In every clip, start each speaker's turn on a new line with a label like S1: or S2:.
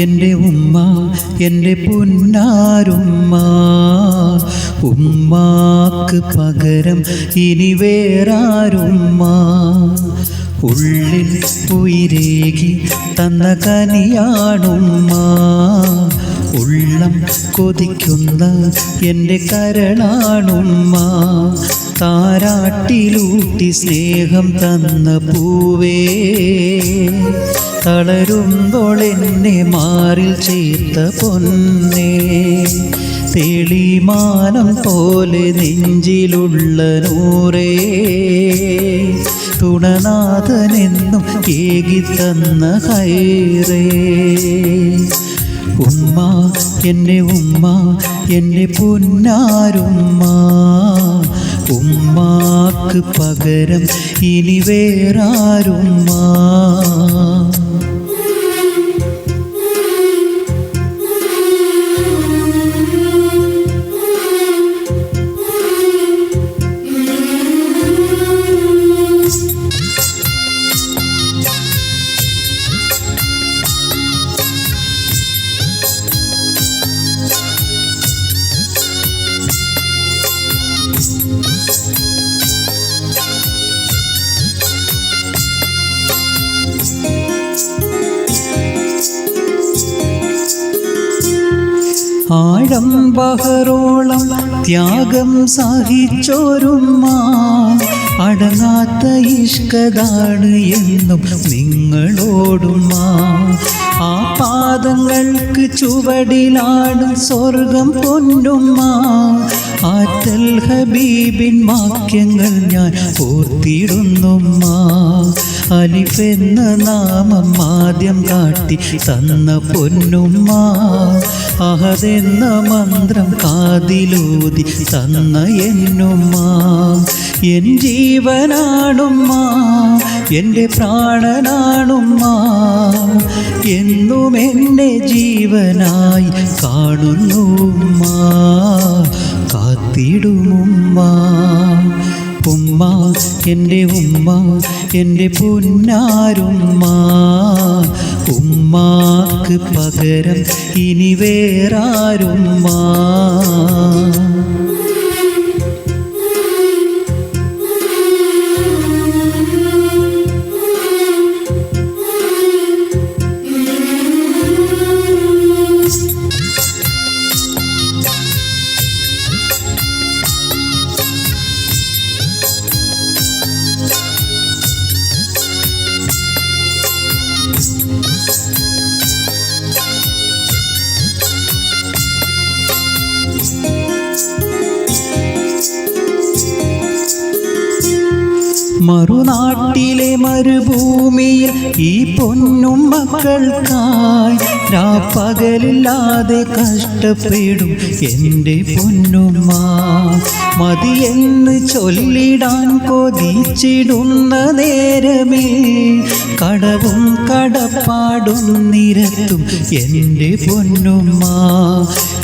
S1: എൻ്റെ ഉമ്മ എൻ്റെ പുന്നാരുമ്മ. ഉമ്മാക്ക് പകരം ഇനി വേറാരുമ്മ. ഉള്ളിൽ ഉയിരേകി തന്ന കനിയാണുമ്മ. ഉള്ളം കൊതിക്കുന്ന എൻ്റെ കരളാണുമ്മ. താരാട്ടിലൂട്ടി സ്നേഹം തന്ന പൂവേ, തളരുമ്പോൾ എന്നെ മാറിൽ ചേർത്ത പൊന്നേ. തെളിമാനം പോലെ നെഞ്ചിലുള്ള നൂറേ, തുണനാഥനെന്നും ഏകിത്തന്ന ഹൈറേ. ഉമ്മ എൻ്റെ ഉമ്മ എൻ്റെ പുന്നാരുമ്മ. ഉമ്മാക്ക് പകരം ഇനി വേറാരുമ്മ. ആഴം ബഹറോളം ത്യാഗം സഹിച്ചോരുമ്മ. അടങ്ങാത്ത ഇഷ്കതാണ് എന്നും നിങ്ങളോടുമ്മ. ആ പാദങ്ങൾക്ക് ചുവടിലാണ് സ്വർഗം പൊന്നുമ്മ. ആറ്റൽ ഹബീബിൻ വാക്യങ്ങൾ ഞാൻ ഓർത്തിടുന്നുമ്മ. അലിഫെന്ന നാമം ആദ്യം കാട്ടി തന്ന പൊന്നുമ്മ. അഹദെന്ന മന്ത്രം കാതിലൂതി തന്ന എന്നുമ്മ. എൻ ജീവനാണുമ്മ, എൻ്റെ പ്രാണനാണുമ്മ. എന്നും എന്നെ ജീവനായി കാണുന്നുമ്മ. കാത്തിടുമുമ്മ. ഉമ്മ എൻ്റെ ഉമ്മ എൻ്റെ പുന്നാരുമ്മ. ഉമ്മാക്ക് പകരം ഇനി വേറാരുമ്മ. മറുനാട്ടിലെ മരുഭൂമിയിൽ ഈ പൊന്നും മക്കൾക്കായി രാപ്പകലില്ലാതെ കഷ്ടപ്പെടും എൻ്റെ പൊന്നുമ്മ. മതിയെന്ന് ചൊല്ലിടാൻ കൊതിച്ചിടുന്ന നേരമേ, കടവും കടപ്പാടും നിരത്തും എൻ്റെ പൊന്നുമ്മ.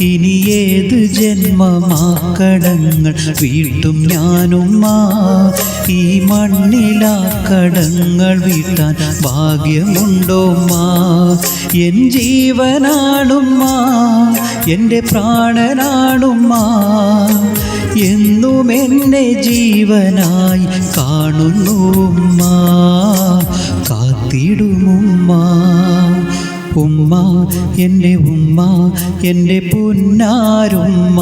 S1: ഇനി ഏത് ജന്മമാക്കടങ്ങൾ വീട്ടും ഞാനുമ്മ. ഈ മണ്ണിലാ കടങ്ങൾ വീട്ടാൻ ഭാഗ്യമുണ്ടോമ്മ. എൻ ജീവനാണുമ്മ, എൻ്റെ പ്രാണനാണുമ്മ. എന്നും എന്നെ ജീവനായി കാണുന്നുമ്മ. കാത്തിടുമുമ്മ. ഉമ്മ എൻ്റെ ഉമ്മ എൻ്റെ പുന്നാരുമ്മ.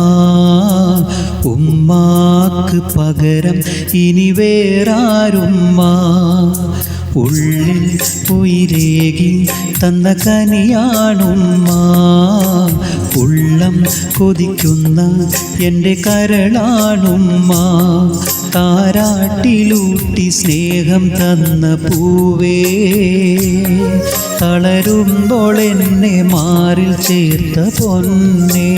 S1: ഉമ്മാക്ക് പകരം ഇനി വേറാരുമ്മ. ഉള്ളിൽ ഉയിരേകി തന്ന കനിയാണുമ്മ. ഉള്ളം കൊതിക്കുന്ന എൻ്റെ കരളാണുമ്മ. താരാട്ടിലൂട്ടി സ്നേഹം തന്ന പൂവേ, തളരുമ്പോൾ എന്നെ മാറിൽ ചേർത്ത പൊന്നേ.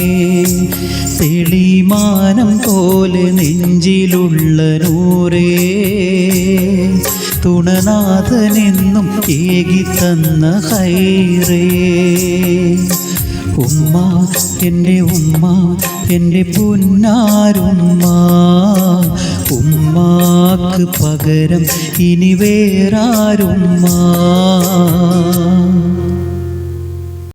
S1: തെളിമാനം പോലെ നെഞ്ചിലുള്ള നൂറേ, തുണനാഥനെന്നും ഏകിത്തന്ന ഹൈറേ. ഉമ്മ എൻ്റെ ഉമ്മ എൻ്റെ പുന്നാരുമ്മ. ഉമ്മാക്ക് പകരം ഇനി വേറാരുമ്മ.